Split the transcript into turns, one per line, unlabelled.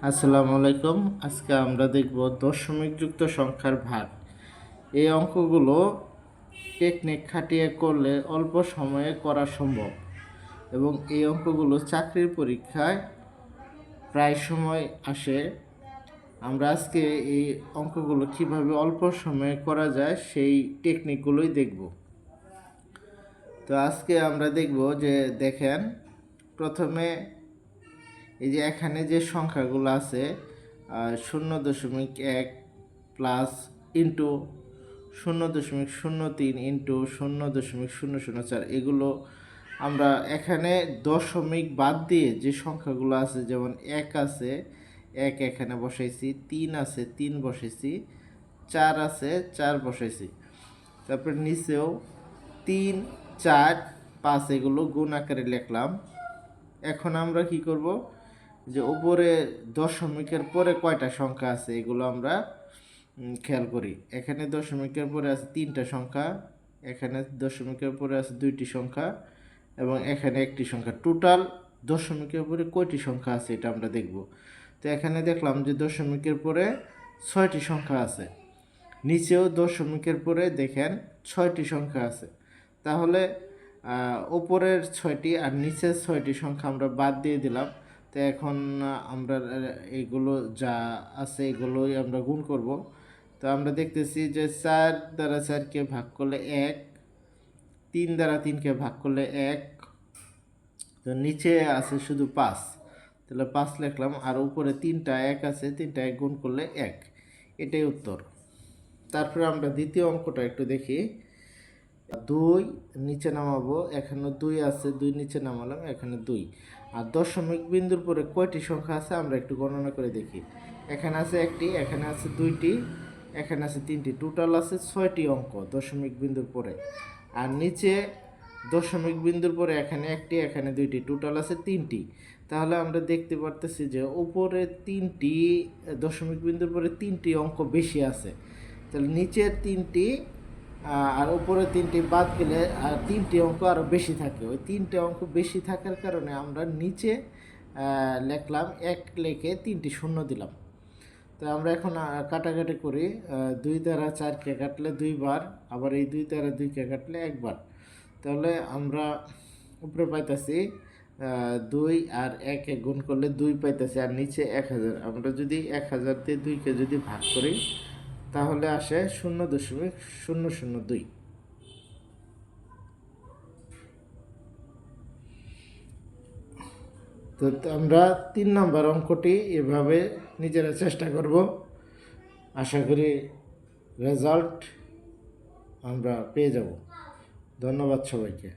আসসালামু আলাইকুম। আজকে আমরা দেখব দশমিক যুক্ত সংখ্যার ভাগ। এই অঙ্কগুলো টেকনিক খাটিয়ে করলে অল্প সময়ে করা সম্ভব এবং এই অঙ্কগুলো চাকরির পরীক্ষায় প্রায় সময় আসে। আমরা আজকে এই অঙ্কগুলো কিভাবে অল্প সময়ে করা যায় সেই টেকনিকগুলোই দেখব। তো আজকে আমরা দেখব যে দেখেন, প্রথমে এই যে এখানে যে সংখ্যাগুলো আছে 0.1 প্লাস ইন্টু 0.03 ইন্টু 0.004, এগুলো আমরা এখানে দশমিক বাদ দিয়ে যে সংখ্যাগুলো আছে, যেমন 1 আছে 1 এখানে বসাইছি, 3 আছে 3 বসাইছি, 4 আছে 4 বসাইছি, তারপর নিচেও 3 4 5 এগুলো গুণ আকারে লিখলাম। এখন আমরা কি করব, যে উপরে দশমিকের পরে কয়টা সংখ্যা আছে এগুলো আমরা খেয়াল করি। এখানে দশমিকের পরে আছে 3টা সংখ্যা, এখানে দশমিকের পরে আছে 2টি সংখ্যা এবং এখানে একটি সংখ্যা। টোটাল দশমিকের পরে কয়টি সংখ্যা আছে এটা আমরা দেখব। তো এখানে দেখলাম যে দশমিকের পরে 6টি সংখ্যা আছে, নিচেও দশমিকের পরে দেখেন 6টি সংখ্যা আছে। তাহলে উপরের 6টি আর নিচের 6টি সংখ্যা আমরা বাদ দিয়ে দিলাম। তো এখন আমরা এগুলো যা আছে এগুলোই আমরা গুণ করব। তো আমরা দেখতেছি যে 4 দ্বারা 4কে ভাগ করলে 1, 3 দ্বারা 3কে ভাগ করলে 1, তো নিচে আছে শুধু 5, তাহলে 5 লিখলাম। আর উপরে 3টা 1 আছে, 3টা 1 গুণ করলে 1, এটাই উত্তর। তারপরে আমরা দ্বিতীয় অঙ্কটা একটু দেখি। 2 নিচে নামাবো, এখানে 2 আছে, 2 নিচে নামালাম, এখানে 2। আর দশমিক বিন্দুর পরে কয়টি সংখ্যা আছে আমরা একটু গণনা করে দেখি। এখানে আছে 1টি, এখানে আছে 2টি, এখানে আছে 3টি, টোটাল আছে 6টি অঙ্ক দশমিক বিন্দুর পরে। আর নিচে দশমিক বিন্দুর পরে এখানে 1টি, এখানে 2টি, টোটাল আছে 3টি। তাহলে আমরা দেখতে পারতেছি যে উপরে 3টি দশমিক বিন্দুর পরে 3টি অঙ্ক বেশি আছে, তাহলে নিচের 3টি আর উপরে 3টি বাদ গেলে আর 3টি অঙ্ক আরও বেশি থাকে। ওই 3টে অঙ্ক বেশি থাকার কারণে আমরা নিচে লিখলাম 1 লিখে 3টি শূন্য দিলাম। তো আমরা এখন কাটাকাটি করি। 2 দ্বারা 4কে কাটলে 2 বার, আবার এই 2 দ্বারা 2কে কাটলে 1 বার। তাহলে আমরা উপরে পাইতেছি 2 আর 1 গুণ করলে 2 পাইতেছি, আর নিচে 1000। আমরা যদি 1000 দিয়ে 2কে যদি ভাগ করি তাহলে আসে 0.002। তো আমরা 3 নম্বর অঙ্কটি এভাবে নিজেরা চেষ্টা করব। আশা করি রেজাল্ট আমরা পেয়ে যাব। ধন্যবাদ সবাইকে।